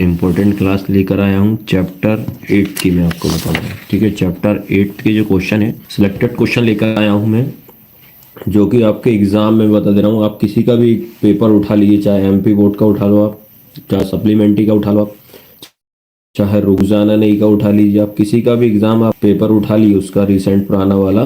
Important class लेकर आया हूँ चैप्टर 8 की। मैं आपको बताऊंगा, ठीक है। चैप्टर 8 के जो क्वेश्चन है, सिलेक्टेड क्वेश्चन लेकर आया हूँ मैं, जो कि आपके एग्जाम में बता दे रहा हूँ। आप किसी का भी पेपर उठा लीजिए, चाहे एमपी बोर्ड का उठा लो, आप चाहे सप्लीमेंट्री का उठा लो, आप चाहे रोजाना नहीं का उठा लीजिए, आप किसी का भी एग्जाम आप पेपर उठा लीजिए उसका रिसेंट पुराना वाला।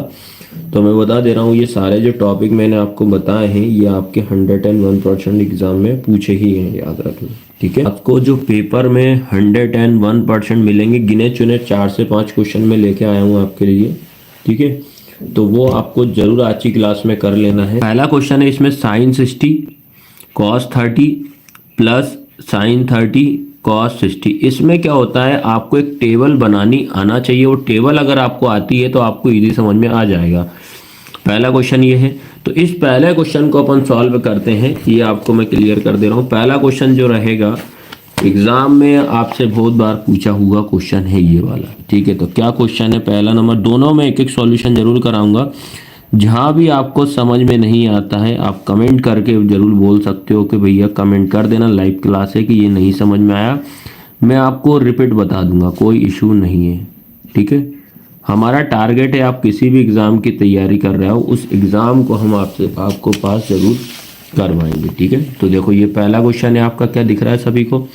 तो मैं बता दे रहा हूँ, ये सारे जो टॉपिक मैंने आपको बताए हैं ये आपके 101% एग्जाम में पूछे ही हैं, याद रखना, ठीक है। आपको जो पेपर में 101% मिलेंगे, गिने चुने 4 से 5 क्वेश्चन में लेके आया हूँ आपके लिए, ठीक है। तो वो आपको जरूर आज की क्लास में कर लेना है। पहला क्वेश्चन है इसमें sine 60 cos 30 plus sine 30 cos 60। इसमें क्या होता है, आपको एक टेबल बनानी आना चाहिए। वो टेबल अगर आपको आती है तो आपको इजी समझ में आ जाएगा। पहला क्वेश्चन ये है, तो इस पहले क्वेश्चन को अपन सॉल्व करते हैं। ये आपको मैं क्लियर कर दे रहा हूँ। पहला क्वेश्चन जो रहेगा एग्जाम में आपसे बहुत बार पूछा हुआ क्वेश्चन है ये वाला, ठीक है। तो क्या क्वेश्चन है, पहला नंबर, दोनों में एक एक सॉल्यूशन जरूर कराऊंगा। जहां भी आपको समझ में नहीं आता है आप कमेंट करके जरूर बोल सकते हो कि भैया कमेंट कर देना, लाइव क्लास है कि ये नहीं समझ में आया, मैं आपको रिपीट बता दूंगा, कोई इशू नहीं है, ठीक है। हमारा टारगेट है आप किसी भी एग्जाम की तैयारी कर रहे हो, उस एग्जाम को हम आपको पास जरूर करवाएंगे, ठीक है। तो देखो ये पहला क्वेश्चन है आपका, क्या दिख रहा है सभी को,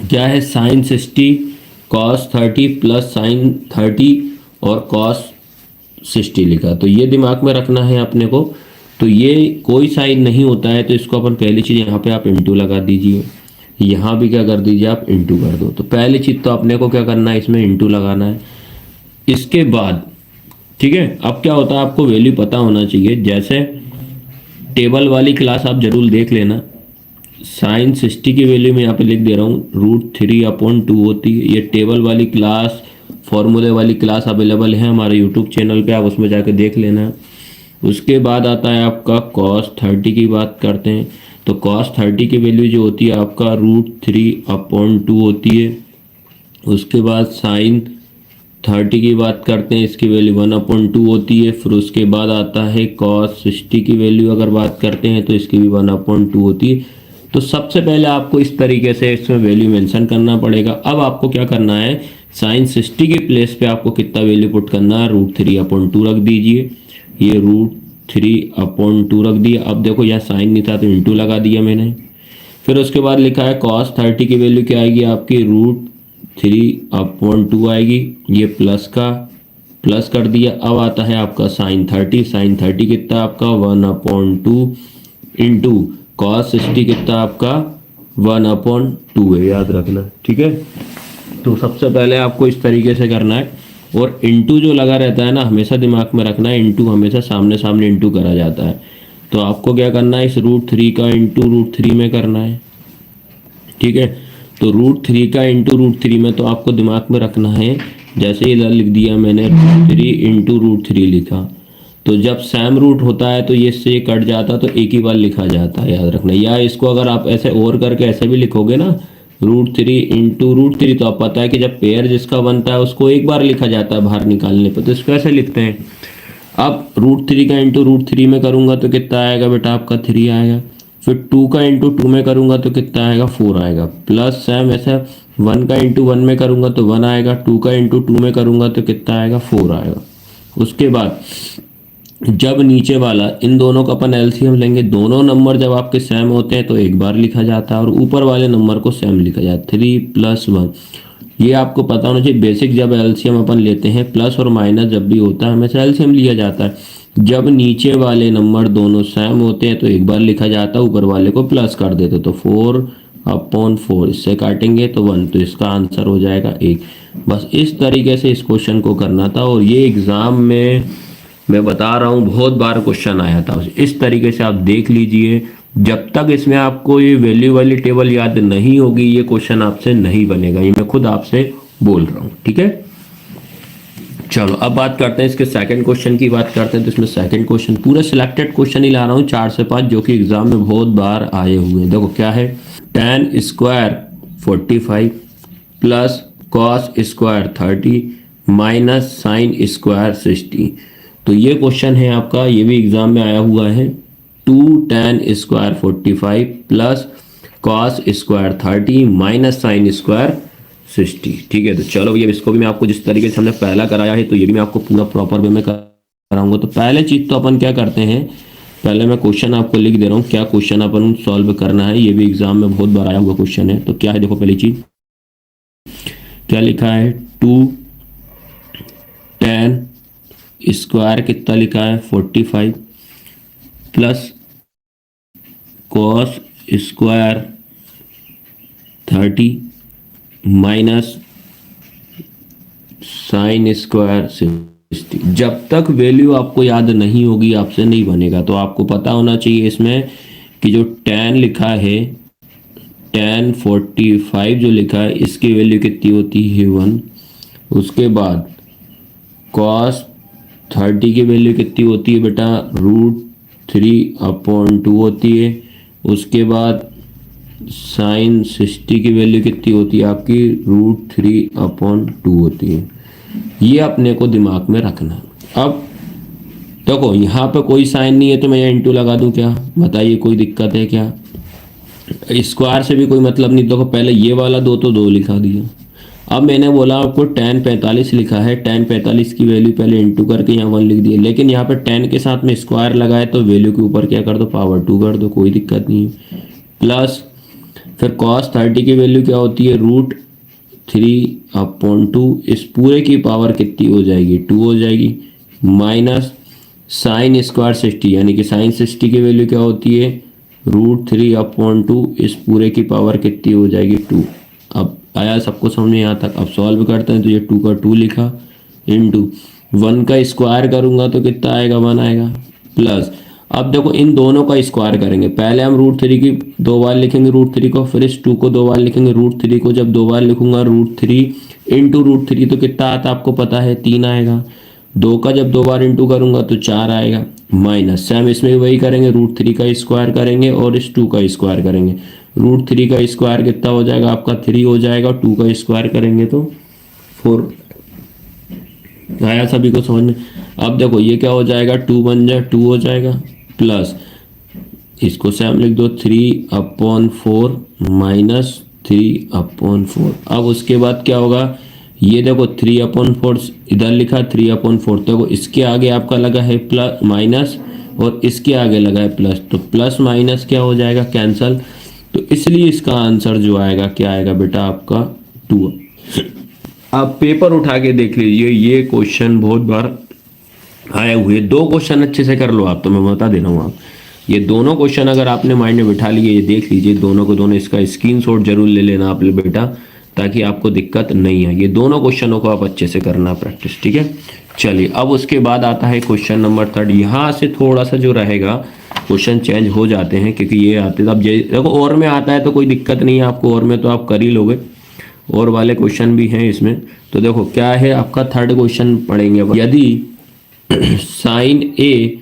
क्या है, साइन 60 कॉस 30 प्लस साइन 30 और कॉस 60 लिखा। तो ये दिमाग में रखना है अपने को। तो ये कोई साइन नहीं होता है, तो इसको अपन पहली चीज यहाँ पे आप इंटू लगा दीजिए, यहाँ भी क्या कर दीजिए आप इंटू कर दो। तो पहली चीज तो अपने को क्या करना है, इसमें इंटू लगाना है। इसके बाद ठीक है, अब क्या होता है आपको वैल्यू पता होना चाहिए। जैसे टेबल वाली क्लास आप जरूर देख लेना। साइन 60 की वैल्यू मैं यहाँ पे लिख दे रहा हूँ, √3/2 होती है। ये टेबल वाली क्लास, फॉर्मूले वाली क्लास अवेलेबल है हमारे यूट्यूब चैनल पे, आप उसमें जाके देख लेना। उसके बाद आता है आपका कॉस 30 की बात करते हैं। तो कॉस 30 की वैल्यू जो होती है आपका √3/2 होती है। उसके बाद साइन 30 की बात करते हैं, इसकी वैल्यू 1/2 होती है। फिर उसके बाद आता है कॉस 60 की वैल्यू अगर बात करते हैं तो इसकी भी 1/2 होती है। तो सबसे पहले आपको इस तरीके से इसमें वैल्यू मेंशन करना पड़ेगा। अब आपको क्या करना है, साइन 60 के प्लेस पे आपको कितना वैल्यू पुट करना है, √3/2 रख दीजिए। ये √3/2 रख दिया। अब देखो यहाँ साइन नहीं था तो इंटू लगा दिया मैंने। फिर उसके बाद लिखा है कॉस 30 की वैल्यू क्या आएगी आपकी, √3/2 आएगी। ये प्लस का प्लस कर दिया। अब आता है आपका साइन 30। साइन 30 कितना आपका 1/2 इंटू कॉस 60 कितना आपका 1/2 है, याद रखना, ठीक है। तो सबसे पहले आपको इस तरीके से करना है। और इंटू जो लगा रहता है ना, हमेशा दिमाग में रखना है, इंटू हमेशा सामने सामने इंटू करा जाता है। तो आपको क्या करना है, इस √3 का इंटू √3 में करना है, ठीक है। तो √3 का इंटू √3 में तो आपको दिमाग में रखना है, जैसे इधर लिख दिया मैंने √3 इंटू √3 लिखा। तो जब सेम रूट होता है तो ये इससे कट जाता तो एक ही बार लिखा जाता है, याद रखना। या इसको अगर आप ऐसे और करके ऐसे भी लिखोगे ना, √3 इंटू √3, तो आप पता है कि जब पेयर जिसका बनता है उसको एक बार लिखा जाता है बाहर निकालने पर, तो इसको ऐसे लिखते हैं। अब √3 का इंटू √3 में करूंगा तो कितना आएगा बेटा आपका 3 आएगा। फिर 2 का इंटू 2 में करूंगा तो कितना आएगा 4 आएगा। प्लस सेम ऐसा 1 का इंटू 1 में करूंगा तो 1 आएगा। 2 का इंटू 2 में करूंगा तो कितना आएगा 4 आएगा। उसके बाद जब नीचे वाला, इन दोनों का अपन एलसीएम लेंगे, दोनों नंबर जब आपके सेम होते हैं तो एक बार लिखा जाता है और ऊपर वाले नंबर को सेम लिखा जाता है, 3 + 1। ये आपको पता होना चाहिए बेसिक। जब एलसीएम अपन लेते हैं, प्लस और माइनस जब भी होता है हमेशा एलसीएम लिया जाता है। जब नीचे वाले नंबर दोनों सेम होते हैं तो एक बार लिखा जाता है, ऊपर वाले को प्लस कर देते। तो 4/4, इससे काटेंगे तो 1, तो इसका आंसर हो जाएगा 1। बस इस तरीके से इस क्वेश्चन को करना था। और ये एग्जाम में मैं बता रहा हूँ बहुत बार क्वेश्चन आया था। इस तरीके से आप देख लीजिए, जब तक इसमें आपको ये वैल्यू वाली टेबल याद नहीं होगी ये क्वेश्चन आपसे नहीं बनेगा, ये मैं खुद आपसे बोल रहा हूँ, ठीक है। चलो अब बात करते हैं इसके सेकंड क्वेश्चन की बात करते हैं। तो इसमें सेकंड क्वेश्चन पूरा सिलेक्टेड क्वेश्चन ही ला रहा हूँ 4 से 5, जो कि एग्जाम में बहुत बार आए हुए हैं। देखो क्या है, tan square 45 plus cos square 30 minus sine square 60। तो ये क्वेश्चन है आपका, ये भी एग्जाम में आया हुआ है। 2 tan square 45 plus cos square 30 minus sine square 60। ठीक है, तो चलो भैया इसको भी मैं आपको जिस तरीके से हमने पहला कराया है तो ये भी मैं आपको पूरा प्रॉपर वे में कराऊंगा। तो पहले चीज तो अपन क्या करते हैं, पहले मैं क्वेश्चन आपको लिख दे रहा हूँ, क्या क्वेश्चन अपन सॉल्व करना है। ये भी एग्जाम में बहुत बार आया हुआ क्वेश्चन है। तो क्या है देखो, पहली चीज क्या लिखा है, 2 tan स्क्वायर कितना लिखा है 45 plus cos square 30 minus sine square 60। जब तक वैल्यू आपको याद नहीं होगी आपसे नहीं बनेगा। तो आपको पता होना चाहिए इसमें कि जो tan लिखा है, tan 45 जो लिखा है इसकी वैल्यू कितनी होती है 1। उसके बाद cos 30 की वैल्यू कितनी होती है बेटा √3/2 होती है। उसके बाद साइन 60 की वैल्यू कितनी होती है आपकी √3/2 होती है। ये अपने को दिमाग में रखना। अब देखो यहाँ पे कोई साइन नहीं है तो मैं यहाँ इंटू लगा दूं क्या, बताइए कोई दिक्कत है क्या? स्क्वायर से भी कोई मतलब नहीं। देखो पहले ये वाला 2 तो 2 लिखा दिया। अब मैंने बोला आपको tan 45 लिखा है, tan 45 की वैल्यू पहले इंटू करके यहाँ 1 लिख दिया। लेकिन यहाँ पे tan के साथ में स्क्वायर लगाए तो वैल्यू के ऊपर क्या कर दो पावर 2 कर दो, कोई दिक्कत नहीं है। प्लस फिर cos 30 की वैल्यू क्या होती है √3/2। इस पूरे की पावर कितनी हो जाएगी 2 हो जाएगी। माइनस साइन स्क्वायर 60 यानी कि साइन 60 की वैल्यू क्या होती है √3/2। इस पूरे की पावर कितनी हो जाएगी 2। अब आया सबको समझ में यहाँ तक। अब सॉल्व करते हैं तो ये 2 का 2 लिखा इंटू 1 का स्क्वायर करूंगा तो कितना आएगा 1 आएगा। प्लस अब देखो इन दोनों का स्क्वायर करेंगे। पहले हम √3 की 2 बार लिखेंगे √3 को, फिर इस 2 को 2 बार लिखेंगे। √3 को जब 2 बार लिखूंगा √3 इंटू √3 तो कितना आता आपको पता है 3 आएगा। 2 का जब 2 बार इंटू करूंगा तो 4 आएगा। माइनस सेम इसमें भी वही करेंगे, √3 का स्क्वायर करेंगे और इस 2 का स्क्वायर करेंगे। √3 का स्क्वायर कितना हो जाएगा आपका 3 हो जाएगा। 2 का स्क्वायर करेंगे तो 4 आया सभी को समझ में। अब देखो ये क्या हो जाएगा 2 बन जाए 2 हो जाएगा। प्लस इसको सेम लिख दो 3/4 माइनस 3/4। अब उसके बाद क्या होगा, ये देखो 3/4 इधर लिखा 3/4। देखो इसके आगे आपका लगा है प्लस माइनस और इसके आगे लगा है प्लस, तो प्लस माइनस क्या हो जाएगा कैंसल। तो इसलिए इसका आंसर जो आएगा क्या आएगा बेटा आपका 2। आप पेपर उठा के देख लीजिए, ये क्वेश्चन बहुत बार आए हुए। 2 क्वेश्चन अच्छे से कर लो आप, तो मैं बता दे रहा हूँ। आप ये दोनों क्वेश्चन अगर आपने माइंड में बिठा लिए, ये देख लीजिए दोनों को दोनों, इसका स्क्रीनशॉट जरूर ले लेना आप बेटा, ताकि आपको दिक्कत नहीं है। ये दोनों क्वेश्चनों को आप अच्छे से करना प्रैक्टिस, ठीक है। चलिए अब उसके बाद आता है क्वेश्चन नंबर 3। यहाँ से थोड़ा सा जो रहेगा क्वेश्चन चेंज हो जाते हैं, क्योंकि ये आते अब देखो और में आता है तो कोई दिक्कत नहीं है आपको, और में तो आप कर ही लोगे। और वाले क्वेश्चन भी हैं इसमें। तो देखो क्या है आपका 3rd क्वेश्चन पढ़ेंगे। यदि साइन ए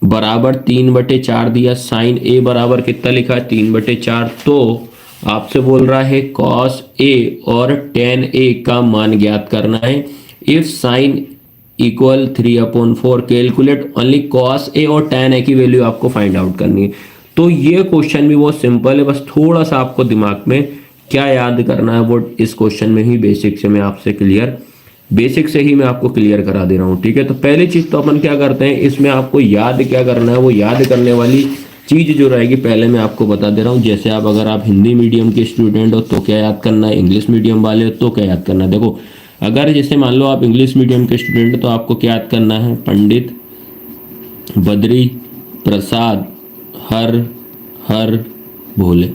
बराबर 3/4 दिया, साइन ए बराबर कितना लिखा है 3/4, तो आपसे बोल रहा है कॉस ए और tan ए का मान ज्ञात करना है। If sine equal 3/4 calculate only cos A और tan ए की वैल्यू आपको फाइंड आउट करनी है। तो ये क्वेश्चन भी बहुत सिंपल है, बस थोड़ा सा आपको दिमाग में क्या याद करना है वो इस क्वेश्चन में ही बेसिक से मैं आपसे बेसिक से ही मैं आपको क्लियर करा दे रहा हूँ, ठीक है। तो पहली चीज तो अपन क्या करते हैं, इसमें आपको याद क्या करना है, वो याद करने वाली चीज जो रहेगी पहले मैं आपको बता दे रहा हूँ। जैसे आप अगर आप हिंदी मीडियम के स्टूडेंट हो तो क्या याद करना है, इंग्लिश मीडियम वाले हो तो क्या याद करना है। देखो अगर जैसे मान लो आप इंग्लिश मीडियम के स्टूडेंट हो तो आपको क्या याद करना है, पंडित, बद्री, प्रसाद, हर भोले,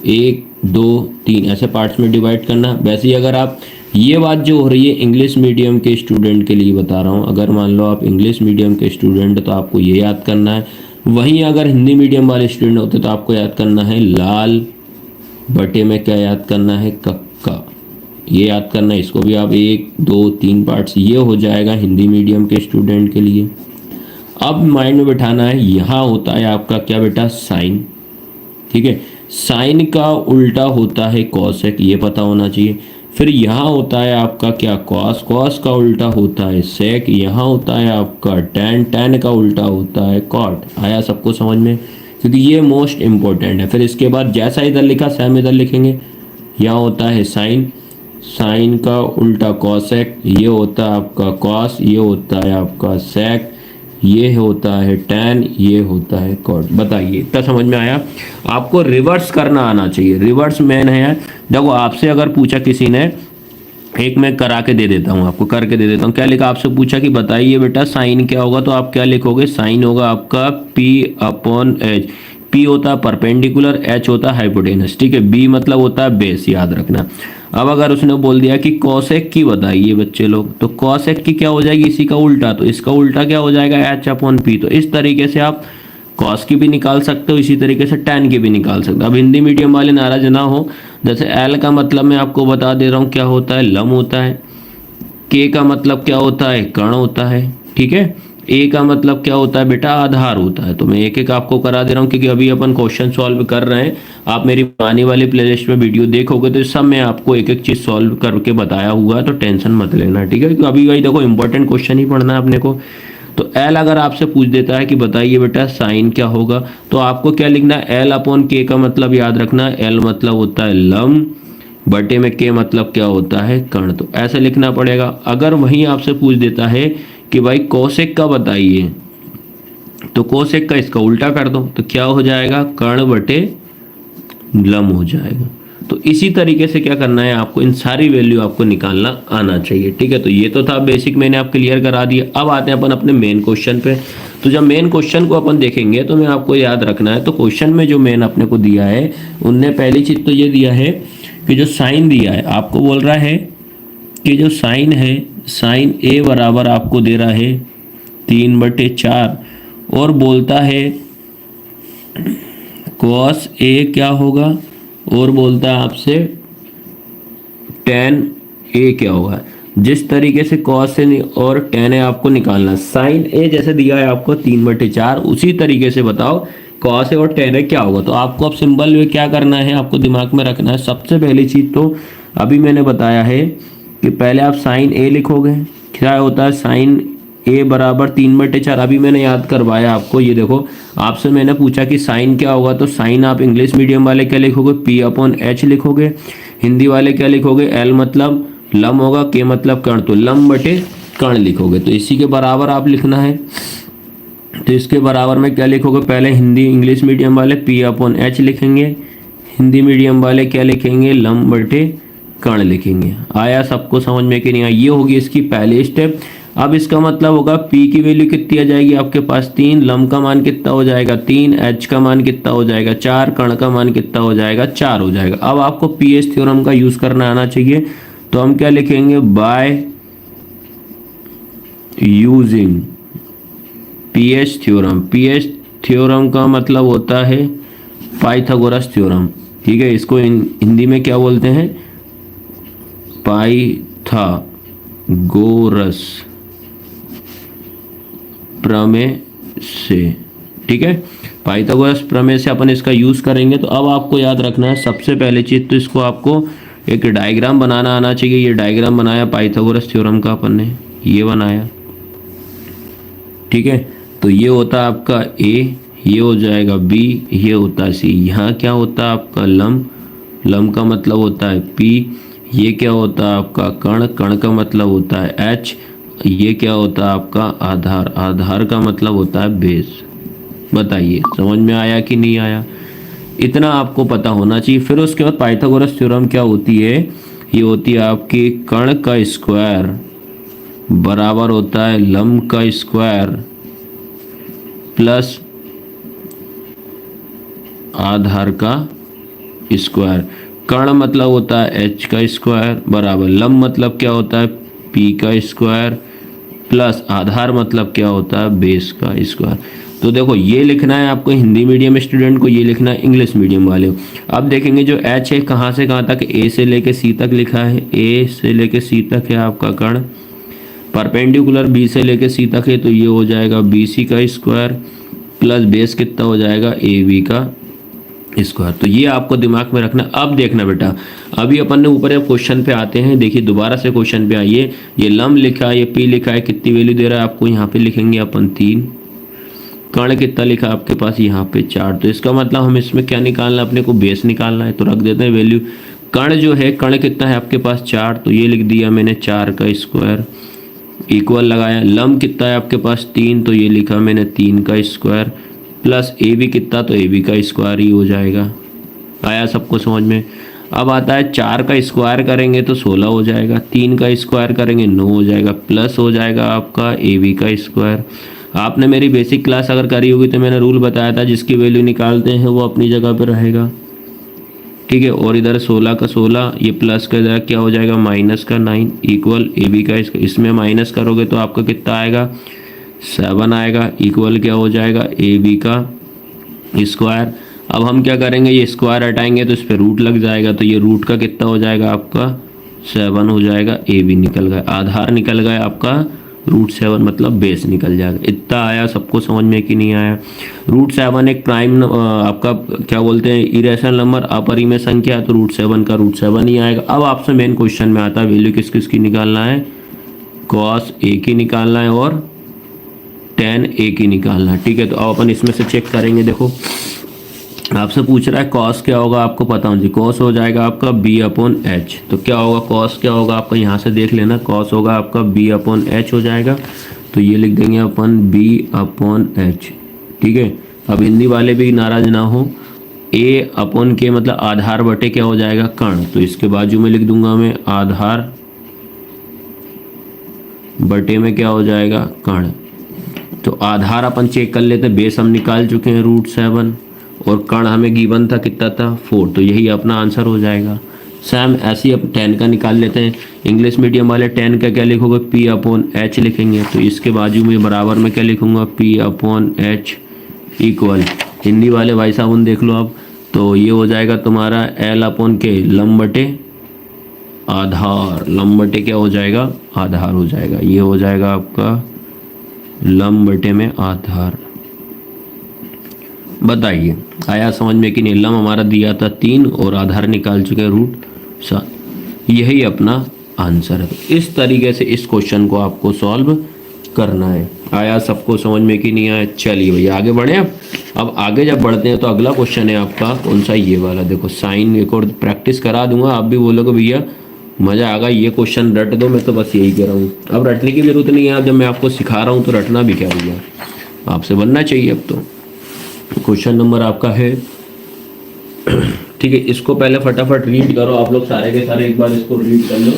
1 2 3 ऐसे पार्ट्स में डिवाइड करना। वैसे ही अगर आप ये बात जो हो रही है इंग्लिश मीडियम के स्टूडेंट के लिए बता रहा हूँ, अगर मान लो आप इंग्लिश मीडियम के स्टूडेंट तो आपको ये याद करना है। वहीं अगर हिंदी मीडियम वाले स्टूडेंट होते तो आपको याद करना है लाल बटे में क्या याद करना है कक्का, ये याद करना है। इसको भी आप 1 2 3 पार्ट्स, ये हो जाएगा हिंदी मीडियम के स्टूडेंट के लिए। अब माइंड में बिठाना है, यहाँ होता है आपका क्या बेटा साइन, ठीक है। साइन का उल्टा होता है कॉसेक, ये पता होना चाहिए। फिर यहाँ होता है आपका क्या कॉस, कॉस का उल्टा होता है सेक। यहाँ होता है आपका टैन, टैन का उल्टा होता है कॉट। आया सबको समझ में। क्योंकि ये मोस्ट इंपॉर्टेंट है। फिर इसके बाद जैसा इधर लिखा सेम इधर लिखेंगे। यहाँ होता है साइन, साइन का उल्टा कॉसेक, ये होता है आपका कॉस, ये होता है आपका सेक, ये होता है टैन, ये होता है कॉट। बताइए इतना समझ में आया? आपको रिवर्स करना आना चाहिए, रिवर्स मेन है। देखो आपसे अगर पूछा किसी ने, एक मैं करा के दे देता हूँ आपको, करके दे देता हूँ। क्या लिखा? आपसे पूछा कि बताइए बेटा साइन क्या होगा, तो आप क्या लिखोगे? साइन होगा आपका P/H। P होता है परपेंडिकुलर, H होता है हाइपोटेनस, ठीक है। B मतलब होता है बेस, याद रखना। अब अगर उसने बोल दिया कि कॉसेक की बताइए बच्चे लोग, तो कॉसेक की क्या हो जाएगी? इसी का उल्टा, तो इसका उल्टा क्या हो जाएगा? H/P। तो इस तरीके से आप कॉस की भी निकाल सकते हो, इसी तरीके से टैन की भी निकाल सकते हो। अब हिंदी मीडियम वाले नाराज ना हो, जैसे एल का मतलब मैं आपको बता दे रहा हूँ क्या होता है, लम होता है। के का मतलब क्या होता है? कण होता है, ठीक है। ए का मतलब क्या होता है बेटा? आधार होता है। तो मैं एक एक आपको करा दे रहा हूँ, क्योंकि अभी अपन क्वेश्चन सॉल्व कर रहे हैं। आप मेरी आने वाली प्लेलिस्ट में वीडियो देखोगे तो सब मैं आपको एक एक चीज सॉल्व करके बताया हुआ है, तो टेंशन मत लेना, ठीक है। क्योंकि अभी वही देखो इंपॉर्टेंट क्वेश्चन ही पढ़ना है अपने को। तो एल अगर आपसे पूछ देता है कि बताइए बेटा साइन क्या होगा, तो आपको क्या लिखना है? L/K का मतलब याद रखना, एल मतलब होता है लम, बटे में के मतलब क्या होता है? कण। तो ऐसे लिखना पड़ेगा। अगर वहीं आपसे पूछ देता है कि भाई कोसेक का बताइए, तो कोसेक का इसका उल्टा कर दो, तो क्या हो जाएगा? कण बटे लम हो जाएगा। तो इसी तरीके से क्या करना है आपको, इन सारी वैल्यू आपको निकालना आना चाहिए, ठीक है। तो ये तो था बेसिक, मैंने आप क्लियर करा दिया। अब आते हैं अपन अपने मेन क्वेश्चन पे। तो जब मेन क्वेश्चन को अपन देखेंगे तो मैं आपको याद रखना है, तो क्वेश्चन में जो मेन अपने को दिया है, उनने पहली चीज तो ये दिया है कि जो साइन दिया है, आपको बोल रहा है कि जो साइन है, साइन ए बराबर आपको दे रहा है 3/4, और बोलता है कॉस ए क्या होगा, और बोलता है आपसे tan ए क्या होगा। जिस तरीके से cos ए और tan ए आपको निकालना, sin ए जैसे दिया है आपको 3/4, उसी तरीके से बताओ cos ए और tan ए क्या होगा। तो आपको अब सिंबल में क्या करना है, आपको दिमाग में रखना है। सबसे पहली चीज तो अभी मैंने बताया है कि पहले आप sin ए लिखोगे। क्या होता है? sin ए बराबर 3/4। अभी मैंने याद करवाया आपको, ये देखो आपसे मैंने पूछा कि साइन क्या होगा, तो साइन आप इंग्लिश मीडियम वाले क्या लिखोगे? P/H लिखोगे। हिंदी वाले क्या लिखोगे? L मतलब लम होगा, K मतलब कण, तो लम बटे कण लिखोगे। तो इसी के बराबर आप लिखना है। तो इसके बराबर में क्या लिखोगे? पहले हिंदी इंग्लिश मीडियम वाले P/H लिखेंगे, हिंदी मीडियम वाले क्या लिखेंगे? लम बटे कण लिखेंगे। आया सबको समझ में कि नहीं आया? ये होगी इसकी पहली स्टेप। अब इसका मतलब होगा P की वैल्यू कितनी आ जाएगी आपके पास? 3, लम का मान कितना हो जाएगा? 3, H का मान कितना हो जाएगा? 4, कण का मान कितना हो जाएगा? 4 हो जाएगा। अब आपको PS थ्योरम का यूज करना आना चाहिए, तो हम क्या लिखेंगे? By using PS theorem. PS theorem का मतलब होता है पाइथागोरस थ्योरम, ठीक है। इसको हिंदी में क्या बोलते हैं? पाइथागोरस प्रमेय से, ठीक है। पाइथागोरस प्रमेय से अपन इसका यूज करेंगे। तो अब आपको याद रखना है सबसे पहले चीज, तो इसको आपको एक डायग्राम बनाना आना चाहिए। ये डायग्राम बनाया पाइथागोरस थ्योरम का अपन ने, ये बनाया, ठीक है। तो ये होता है आपका ए, ये हो जाएगा बी, ये होता है सी। यहाँ क्या होता है आपका? लम, लम का मतलब होता है पी। ये क्या होता है आपका? कण, कण का मतलब होता है एच। ये क्या होता है आपका? आधार, आधार का मतलब होता है बेस। बताइए समझ में आया कि नहीं आया? इतना आपको पता होना चाहिए। फिर उसके बाद पाइथागोरस थ्योरम क्या होती है? ये होती है आपकी कण का स्क्वायर बराबर होता है लम का स्क्वायर प्लस आधार का स्क्वायर। कण मतलब होता है एच का स्क्वायर बराबर लम मतलब क्या होता है? पी का स्क्वायर प्लस आधार मतलब क्या होता है? बेस का स्क्वायर। तो देखो ये लिखना है आपको हिंदी मीडियम स्टूडेंट को, ये लिखना है इंग्लिश मीडियम वाले। अब देखेंगे जो एच है कहाँ से कहाँ तक? ए से लेके सी तक लिखा है। ए से लेके सी तक है आपका कण, परपेंडिकुलर बी से लेके सी तक है, तो ये हो जाएगा बी सी का स्क्वायर प्लस बेस कितना हो जाएगा? ए बी का स्क्वायर। तो ये आपको दिमाग में रखना। अब देखना बेटा, अभी अपन ने ऊपर क्वेश्चन पे आते हैं। देखिए दोबारा से क्वेश्चन पे आइए। ये लम लिखा है, ये पी लिखा है, कितनी वैल्यू दे रहा है आपको? यहाँ पे लिखेंगे अपन 3, कण कितना लिखा है आपके पास यहाँ पे 4। तो इसका मतलब हम इसमें क्या निकालना है, अपने को बेस निकालना है। तो रख देते हैं वैल्यू। कण जो है, कण कितना है आपके पास 4, तो ये लिख दिया मैंने 4 का स्क्वायर, इक्वल लगाया। लंब कितना है आपके पास 3, तो ये लिखा मैंने 3 का स्क्वायर, प्लस ए बी कितना, तो ए बी का स्क्वायर ही हो जाएगा। आया सबको समझ में। अब आता है 4 का स्क्वायर करेंगे तो 16 हो जाएगा, 3 का स्क्वायर करेंगे 9 हो जाएगा, प्लस हो जाएगा आपका ए बी का स्क्वायर। आपने मेरी बेसिक क्लास अगर करी होगी तो मैंने रूल बताया था, जिसकी वैल्यू निकालते हैं वो अपनी जगह पर रहेगा, ठीक है। और इधर 16 का 16, ये प्लस का इधर क्या हो जाएगा माइनस का 9, इक्वल ए बी का इसमें माइनस करोगे तो आपका कितना आएगा 7 आएगा, इक्वल क्या हो जाएगा ए बी का स्क्वायर। अब हम क्या करेंगे, ये स्क्वायर हटाएंगे तो इस पर रूट लग जाएगा, तो ये रूट का कितना हो जाएगा आपका 7 हो जाएगा। ए बी निकल गया, आधार निकल गया आपका √7, मतलब बेस निकल जाएगा। इतना आया सबको समझ में कि नहीं आया। √7 एक प्राइम आपका क्या बोलते हैं इरेशनल नंबर, अपरिमेय संख्या, तो √7 का √7 ही आएगा। अब आपसे मेन क्वेश्चन में आता है वैल्यू किस किस की निकालना है, कॉस ए की निकालना है और tan ए की निकालना है, ठीक है। तो अब अपन इसमें से चेक करेंगे। देखो आपसे पूछ रहा है कॉस क्या होगा, आपको पता होना चाहिए। कॉस हो जाएगा आपका b/h। तो क्या होगा कॉस, क्या होगा आपका यहाँ से देख लेना, कॉस होगा आपका b/h हो जाएगा। तो ये लिख देंगे अपन b/h, ठीक है। अब हिंदी वाले भी नाराज ना हो, a/k मतलब आधार बटे क्या हो जाएगा कण, तो इसके बाजू में लिख दूंगा मैं आधार बटे में क्या हो जाएगा कण। तो आधार अपन चेक कर लेते हैं, बेस हम निकाल चुके हैं √7 और कण हमें गिवन था कितना था 4, तो यही अपना आंसर हो जाएगा। सेम ऐसे ही अब tan का निकाल लेते हैं। इंग्लिश मीडियम वाले tan का क्या लिखोगे p/h लिखेंगे, तो इसके बाजू में बराबर में क्या लिखूंगा p/h इक्वल। हिंदी वाले भाई साहब उन देख लो अब, तो ये हो जाएगा तुम्हारा l/k लंब बटे आधार, लंब बटे क्या हो जाएगा आधार हो जाएगा। ये हो जाएगा आपका लंब बटे में आधार। बताइए आया समझ में कि नहीं। लंब हमारा दिया था 3 और आधार निकाल चुके √7, यही अपना आंसर है। इस तरीके से इस क्वेश्चन को आपको सॉल्व करना है। आया सबको समझ में कि नहीं आया। चलिए भैया आगे बढ़े। अब आगे जब बढ़ते हैं तो अगला क्वेश्चन है आपका कौन सा, ये वाला। देखो साइन एक और प्रैक्टिस करा दूंगा, आप भी बोलोगे भैया मज़ा आ गया, ये क्वेश्चन रट दो। मैं तो बस यही कह रहा हूँ, अब रटने की जरूरत नहीं है। जब मैं आपको सिखा रहा हूँ तो रटना भी क्या भैया, आपसे बनना चाहिए। अब तो क्वेश्चन नंबर आपका है, ठीक है। इसको पहले फटाफट रीड करो आप लोग सारे के सारे, एक बार इसको रीड कर लो,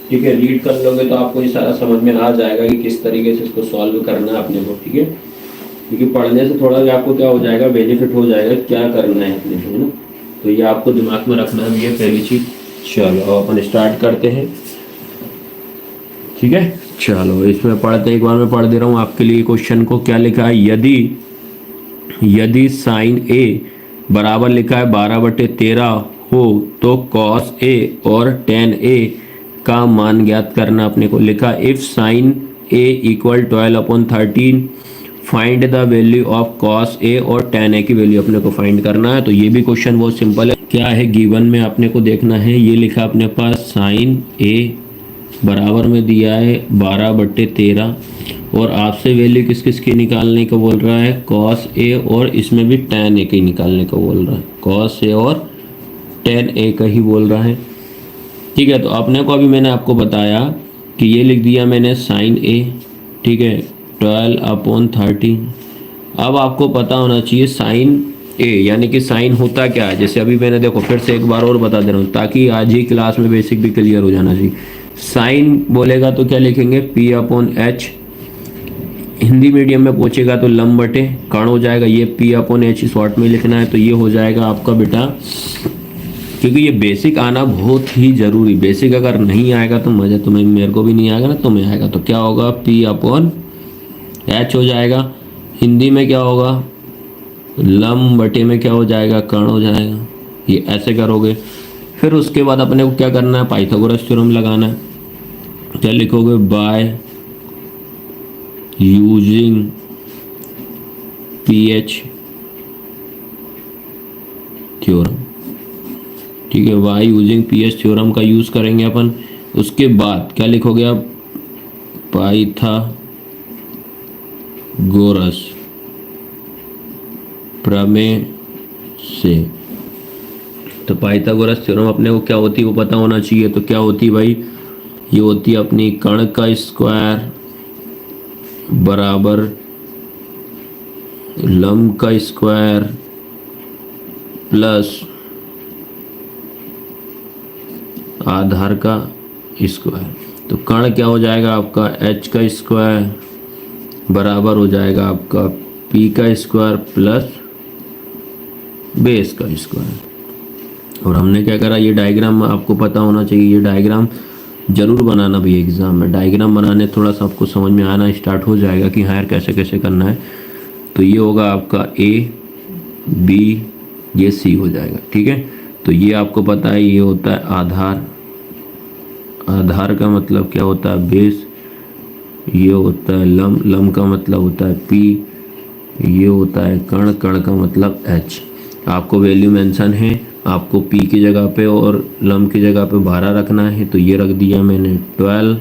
ठीक है। रीड कर लोगे तो आपको ये सारा समझ में आ जाएगा कि किस तरीके से इसको सॉल्व करना है अपने को, ठीक है। क्योंकि पढ़ने से थोड़ा भी आपको क्या हो जाएगा बेनिफिट हो जाएगा, क्या करना है अपने को, है ना। तो ये आपको दिमाग में रखना है, ये पहली चीज। चलो अपन स्टार्ट करते हैं, ठीक है। चलो इसमें पढ़ते हैं, एक बार मैं पढ़ दे रहा हूँ आपके लिए क्वेश्चन को। क्या लिखा है, यदि साइन ए बराबर लिखा है 12/13 हो तो कॉस ए और tan ए का मान ज्ञात करना अपने को। लिखा if sine A equal 12/13 find the value of cos A और tan ए की वैल्यू अपने को फाइंड करना है। तो ये भी क्वेश्चन बहुत सिंपल है। क्या है गिवन में अपने को देखना है, ये लिखा अपने पास साइन ए बराबर में दिया है 12/13 और आपसे वैल्यू किस किस की निकालने को बोल रहा है, कॉस ए और इसमें भी tan ए की निकालने को बोल रहा है। कॉस ए और tan ए का ही बोल रहा है, ठीक है। तो अपने को अभी मैंने आपको बताया कि ये लिख दिया मैंने साइन ए, ठीक है, 12/13। अब आपको पता होना चाहिए साइन ए यानी कि साइन होता क्या है। जैसे अभी मैंने देखो फिर से एक बार और बता दे रहा हूँ ताकि आज ही क्लास में बेसिक भी क्लियर हो जाना चाहिए। साइन बोलेगा तो क्या लिखेंगे p/h, हिंदी मीडियम में पूछेगा तो लंब बटे कण हो जाएगा। ये p/h शॉर्ट में लिखना है, तो ये हो जाएगा आपका बेटा, क्योंकि ये बेसिक आना बहुत ही जरूरी। बेसिक अगर नहीं आएगा तो मजा तुम्हें, मेरे को भी नहीं आएगा ना, तुम्हें आएगा। तो क्या होगा p/h हो जाएगा। हिंदी में क्या होगा, लंब बटे में क्या हो जाएगा, कण हो जाएगा। ये ऐसे करोगे। फिर उसके बाद अपने को क्या करना है, पाइथागोरस थ्योरम लगाना है। क्या लिखोगे, बाय यूजिंग pH थ्योरम, ठीक है। बाय यूजिंग pH थ्योरम का यूज करेंगे अपन। उसके बाद क्या लिखोगे आप, पाइथागोरस प्रमेय से। तो पाइथागोरस थ्योरम अपने को क्या होती है वो पता होना चाहिए। तो क्या होती है भाई, ये होती है अपनी कण का स्क्वायर बराबर लंब का स्क्वायर प्लस आधार का स्क्वायर। तो कण क्या हो जाएगा आपका h का स्क्वायर बराबर हो जाएगा आपका p का स्क्वायर प्लस बेस का स्क्वायर। और हमने क्या करा, ये डायग्राम आपको पता होना चाहिए, ये डायग्राम जरूर बनाना भी एग्जाम में। डायग्राम बनाने थोड़ा सा आपको समझ में आना स्टार्ट हो जाएगा कि हाँ यार कैसे कैसे करना है। तो ये होगा आपका a b ये c हो जाएगा, ठीक है। तो ये आपको पता है ये होता है आधार, आधार का मतलब क्या होता है बेस, ये होता है लंब, लंब का मतलब होता है p, ये होता है कण, कण का मतलब h। आपको वैल्यू मेंशन है, आपको p की जगह पे और लंब की जगह पे 12 रखना है, तो ये रख दिया मैंने 12।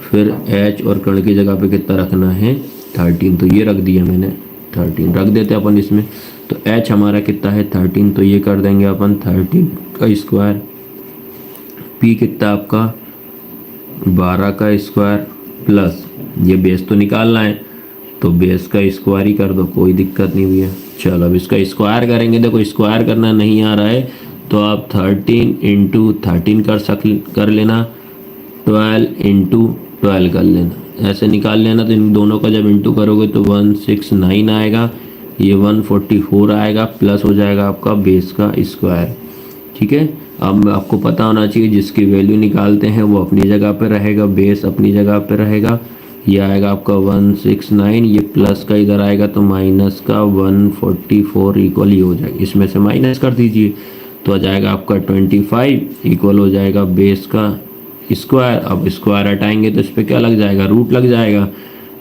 फिर h और कण की जगह पे कितना रखना है 13, तो ये रख दिया मैंने 13 रख देते अपन इसमें। तो h हमारा कितना है 13, तो ये कर देंगे अपन 13 का स्क्वायर, p कितना आपका 12 का स्क्वायर प्लस ये बेस तो निकालना है तो बेस का स्क्वायर ही कर दो, कोई दिक्कत नहीं भैया। चलो अब इसका स्क्वायर करेंगे, देखो स्क्वायर करना नहीं आ रहा है तो आप 13 इंटू 13 कर लेना, 12 इंटू 12 कर लेना, ऐसे निकाल लेना। तो इन दोनों का जब इंटू करोगे तो 169 आएगा, ये 144 आएगा, प्लस हो जाएगा आपका बेस का स्क्वायर, ठीक है। अब आपको पता होना चाहिए जिसकी वैल्यू निकालते हैं वो अपनी जगह पे रहेगा, बेस अपनी जगह पे रहेगा। ये आएगा आपका 169, ये प्लस का इधर आएगा तो माइनस का 144 इक्वल ही हो जाएगा, इसमें से माइनस कर दीजिए तो आ जाएगा आपका 25 इक्वल हो जाएगा बेस का स्क्वायर। अब स्क्वायर हटाएंगे तो इस पर क्या लग जाएगा, रूट लग जाएगा,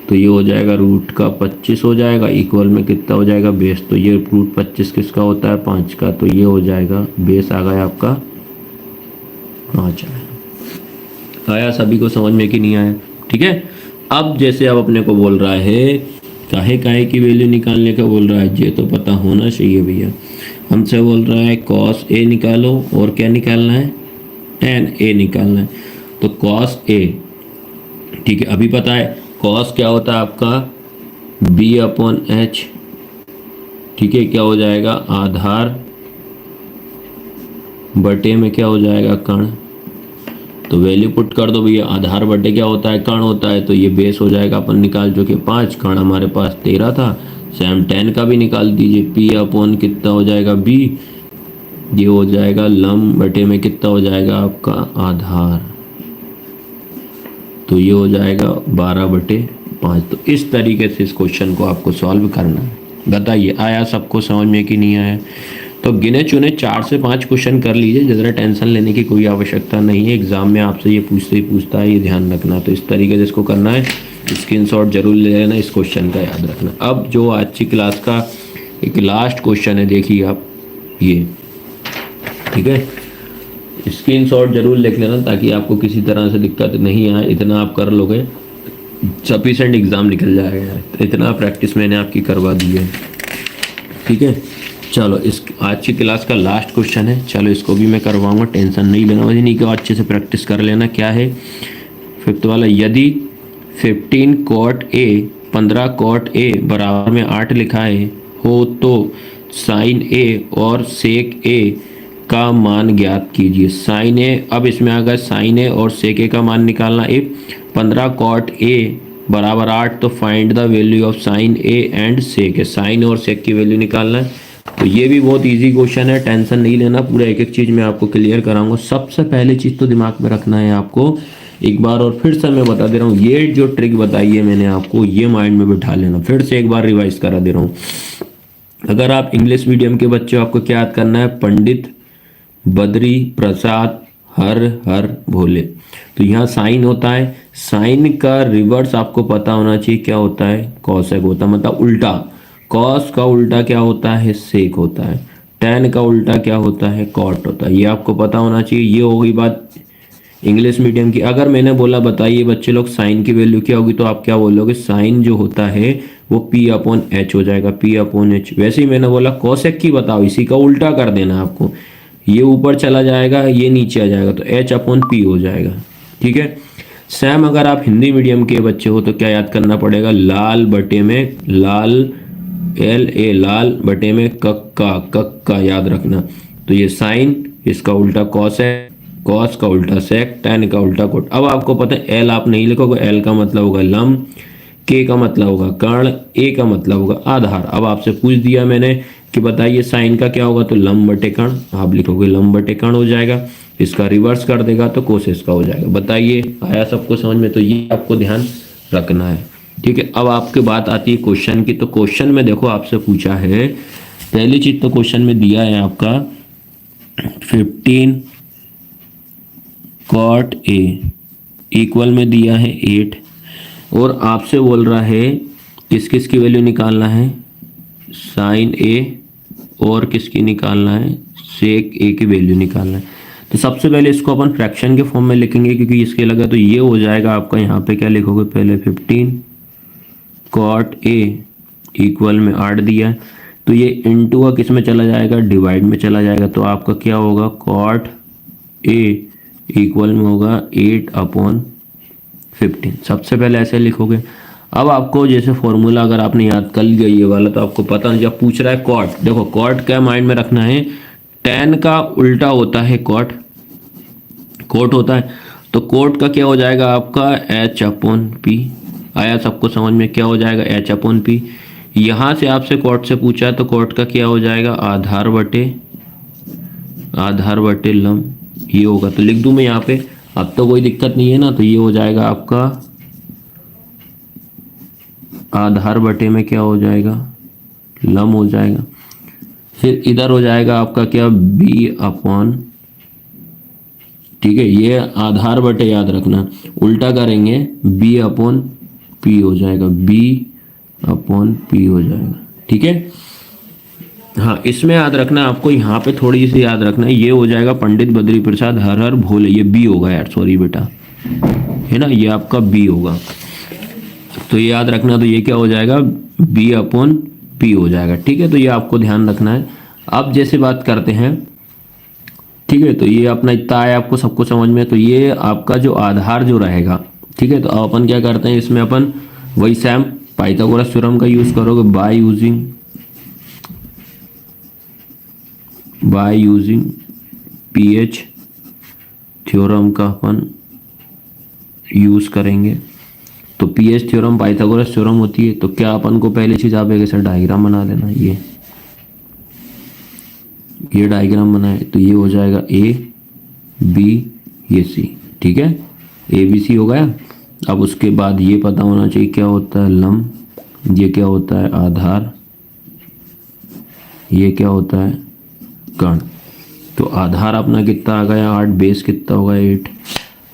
तो ये हो जाएगा रूट का 25 हो जाएगा, इक्वल में कितना हो जाएगा बेस, तो ये रूट 25 किसका होता है 5 का, तो ये हो जाएगा बेस आ गया आपका 5 आया। सभी को समझ में कि नहीं आया, ठीक है। अब जैसे अब अपने को बोल रहा है काहे की वैल्यू निकालने का बोल रहा है, ये तो पता होना चाहिए भैया। हमसे बोल रहा है cos a निकालो और क्या निकालना है tan a निकालना है। तो cos a, ठीक है, अभी पता है cos क्या होता है आपका b/h, ठीक है, क्या हो जाएगा आधार बटे में क्या हो जाएगा कण। तो वैल्यू पुट कर दो भैया, आधार बटे क्या होता है कण होता है, तो ये बेस हो जाएगा अपन निकाल चुके 5, कण हमारे पास 13 था, सेम tan का भी निकाल दीजिए, p/ कितना हो जाएगा b, ये हो जाएगा लंब बटे में कितना हो जाएगा आपका आधार, तो ये हो जाएगा 12/5। तो इस तरीके से इस क्वेश्चन को आपको सॉल्व करना है। बताइए आया सबको समझ में कि नहीं आया। तो गिने चुने 4 से 5 क्वेश्चन कर लीजिए, ज़रा टेंशन लेने की कोई आवश्यकता नहीं है, एग्जाम में आपसे ये पूछते ही पूछता है, ये ध्यान रखना। तो इस तरीके से इसको करना है, स्क्रीनशॉट जरूर ले लेना, इस क्वेश्चन का याद रखना। अब जो आज की क्लास का एक लास्ट क्वेश्चन है, देखिए आप ये, ठीक है, स्क्रीनशॉट जरूर लिख लेना ताकि आपको किसी तरह से दिक्कत नहीं आए। इतना आप कर लोगे सफिशेंट एग्जाम निकल जाएगा, इतना प्रैक्टिस मैंने आपकी करवा दी है, ठीक है। चलो इस आज की क्लास का लास्ट क्वेश्चन है, चलो इसको भी मैं करवाऊंगा, टेंशन नहीं लेना, वही नहीं कि अच्छे से प्रैक्टिस कर लेना। क्या है 5th वाला, यदि 15 cot a 15 cot a बराबर में 8 लिखा है हो तो sin a और sec a का मान ज्ञात कीजिए। sin a, अब इसमें अगर sin a और sec a का मान निकालना, 15 cot a बराबर 8, तो find the value of sin a and sec a, sin और sec की वैल्यू निकालना है। तो ये भी बहुत इजी क्वेश्चन है, टेंशन नहीं लेना, पूरा एक एक चीज़ मैं आपको क्लियर कराऊंगा। सबसे पहले चीज़ तो दिमाग में रखना है आपको, एक बार और फिर से मैं बता दे रहा हूँ, ये जो ट्रिक बताई है मैंने आपको, ये माइंड में बिठा लेना, फिर से एक बार रिवाइज करा दे रहा हूँ। अगर आप इंग्लिश मीडियम के बच्चे हो, आपको क्या याद करना है, पंडित बद्री प्रसाद हर हर भोले। तो यहाँ साइन होता है, साइन का रिवर्स आपको पता होना चाहिए क्या होता है, कॉसेक होता है, मतलब उल्टा। कॉस का उल्टा क्या होता है, सेक होता है। टैन का उल्टा क्या होता है, कॉट होता है। ये आपको पता होना चाहिए। ये हो गई बात इंग्लिश मीडियम की। अगर मैंने बोला बताइए बच्चे लोग साइन की वैल्यू क्या होगी, तो आप क्या बोलोगे, साइन जो होता है वो पी अपॉन एच हो जाएगा, पी अपॉन एच। वैसे ही मैंने बोला कोसेक की बताओ, इसी का उल्टा कर देना आपको, ये ऊपर चला जाएगा, ये नीचे आ जाएगा, तो एच अपॉन पी हो जाएगा। ठीक है। सेम अगर आप हिंदी मीडियम के बच्चे हो तो क्या याद करना पड़ेगा, लाल बटे में लाल, एल ए लाल बटे में कक्का, कक्का याद रखना। तो ये साइन, इसका उल्टा कॉस है, कॉस का उल्टा सेक, टेन का उल्टा कोट। अब आपको पता है एल आप नहीं लिखोगे, एल का मतलब होगा लम, के का मतलब होगा कर्ण, ए का मतलब होगा आधार। अब आपसे पूछ दिया मैंने कि बताइए साइन का क्या होगा, तो लम बटे कर्ण, आप लिखोगे लम बटे कर्ण हो जाएगा। इसका रिवर्स कर देगा तो कोसेस का हो जाएगा। बताइए आया सबको समझ में? तो ये आपको ध्यान रखना है। ठीक है। अब आपके बात आती है क्वेश्चन की। तो क्वेश्चन में देखो आपसे पूछा है, पहली चीज तो क्वेश्चन में दिया है आपका 15 कॉट ए इक्वल में दिया है 8, और आपसे बोल रहा है किस किस की वैल्यू निकालना है, साइन ए और किसकी निकालना है, सेक ए की वैल्यू निकालना है। तो सबसे पहले इसको अपन फ्रैक्शन के फॉर्म में लिखेंगे क्योंकि इसके लगा, तो ये हो जाएगा आपका, यहाँ पे क्या लिखोगे, पहले 15 कॉट ए इक्वल में 8 दिया है, तो ये इनटू का किस में चला जाएगा, डिवाइड में चला जाएगा। तो आपका क्या होगा, कॉट ए इक्वल में होगा 8 अपॉन 15। सबसे पहले ऐसे लिखोगे। अब आपको जैसे फॉर्मूला अगर आपने याद कर लिया ये वाला, तो आपको पता नहीं, जब पूछ रहा है कॉट, देखो कॉट क्या माइंड में रखना है, टेन का उल्टा होता है कॉट, कोट होता है। तो कोट का क्या हो जाएगा आपका, एच अपॉन पी। आया सबको समझ में? क्या हो जाएगा, एच अपॉन पी। यहां से आपसे कोट से पूछा है तो कोट का क्या हो जाएगा, आधार बटे लम, ये होगा। तो लिख दूं मैं यहाँ पे, अब तो कोई दिक्कत नहीं है ना। तो ये हो जाएगा आपका आधार बटे में क्या हो जाएगा, लम हो जाएगा। फिर इधर हो जाएगा आपका क्या, बी अपॉन, ठीक है, ये आधार बटे याद रखना, उल्टा करेंगे बी अपॉन पी हो जाएगा, बी अपॉन पी हो जाएगा। ठीक है। हाँ, इसमें याद रखना आपको, यहाँ पे थोड़ी सी याद रखना, ये हो जाएगा पंडित बद्री प्रसाद हर हर भोले, ये बी होगा यार, सॉरी बेटा, है ना, ये आपका बी होगा। तो ये याद रखना, तो ये क्या हो जाएगा, बी अपॉन पी हो जाएगा। ठीक है। तो ये आपको ध्यान रखना है। अब जैसे बात करते हैं, ठीक है, तो ये अपना इतना है, आपको सबको समझ में। तो ये आपका जो आधार जो रहेगा, ठीक है, तो अब अपन क्या करते हैं, इसमें अपन वही सेम पाइथागोरस थ्योरम का यूज करोगे, बाय यूजिंग पीएच थ्योरम का अपन यूज करेंगे। तो पीएच थ्योरम पाइथागोरस थ्योरम होती है। तो क्या अपन को पहली चीज आप एक ऐसा डायग्राम बना लेना, ये डायग्राम बनाए, तो ये हो जाएगा ए बी ये सी। ठीक है, ए बी सी हो गया। अब उसके बाद ये पता होना चाहिए क्या होता है लम, ये क्या होता है आधार, ये क्या होता है कर्ण। तो आधार अपना कितना आ गया 8, बेस कितना होगा 8,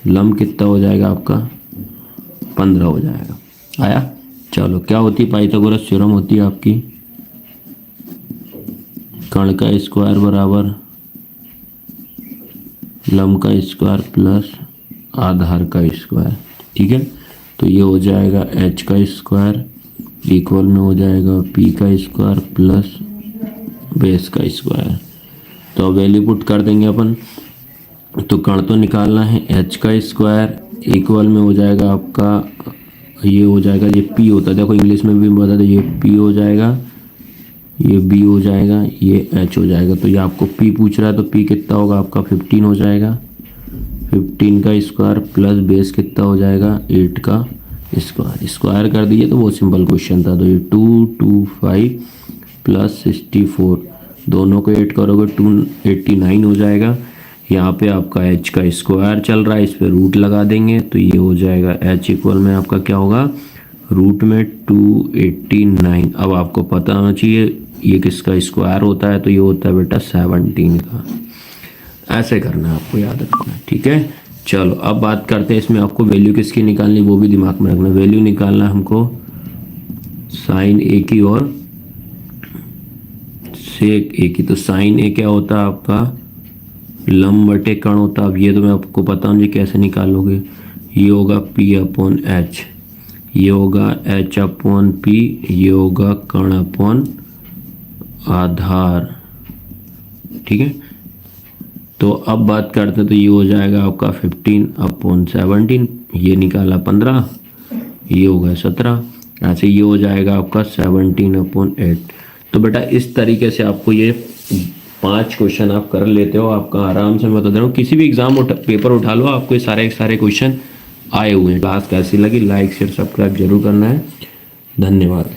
लम कितना हो जाएगा आपका 15 हो जाएगा। आया? चलो, क्या होती है पाइथागोरस थ्योरम होती है आपकी, कर्ण का स्क्वायर बराबर लम का स्क्वायर प्लस आधार का स्क्वायर। ठीक है। तो ये हो जाएगा एच का स्क्वायर इक्वल में हो जाएगा पी का स्क्वायर प्लस बेस का स्क्वायर। तो वैल्यू पुट कर देंगे अपन। तो कर्ण तो निकालना है, एच का स्क्वायर इक्वल में हो जाएगा आपका, ये हो जाएगा, ये पी होता है, देखो इंग्लिश में भी बता दो, ये पी हो जाएगा, ये बी हो जाएगा, ये एच हो जाएगा। तो ये आपको पी पूछ रहा है, तो पी कितना होगा आपका 15 हो जाएगा, 15 का स्क्वायर प्लस बेस कितना हो जाएगा 8 का स्क्वायर। स्क्वायर कर दीजिए तो बहुत सिंपल क्वेश्चन था। तो ये 225 प्लस 64, दोनों को 8 करोगे 289 हो जाएगा। यहाँ पे आपका h का स्क्वायर चल रहा है, इस पर रूट लगा देंगे, तो ये हो जाएगा h इक्वल में आपका क्या होगा रूट में 289। अब आपको पता होना चाहिए ये किसका स्क्वायर होता है, तो ये होता है बेटा 17 का। ऐसे करना है, आपको याद रखना है। ठीक है। चलो, अब बात करते हैं इसमें आपको वैल्यू किसकी निकालनी, वो भी दिमाग में रखना। वैल्यू निकालना हमको साइन ए की और सेक ए की। तो साइन ए क्या होता है आपका लम बटे कर्ण होता है। अब ये तो मैं आपको पता हूँ जी कैसे निकालोगे, ये होगा पी अपॉन एच, ये होगा h अपॉन p, ये होगा कण अपॉन आधार। ठीक है, तो अब बात करते हैं, तो ये हो जाएगा आपका 15 अपॉन 17, ये निकाला 15, ये हो गया 17, ऐसे ये हो जाएगा आपका 17 अपॉन 8। तो बेटा इस तरीके से आपको ये 5 क्वेश्चन आप कर लेते हो, आपका आराम से मैं बता दे रहा हूँ, किसी भी एग्जाम पेपर उठा लो, आपको ये सारे क्वेश्चन आए हुए हैं। क्लास कैसी लगी, लाइक शेयर सब्सक्राइब जरूर करना है। धन्यवाद।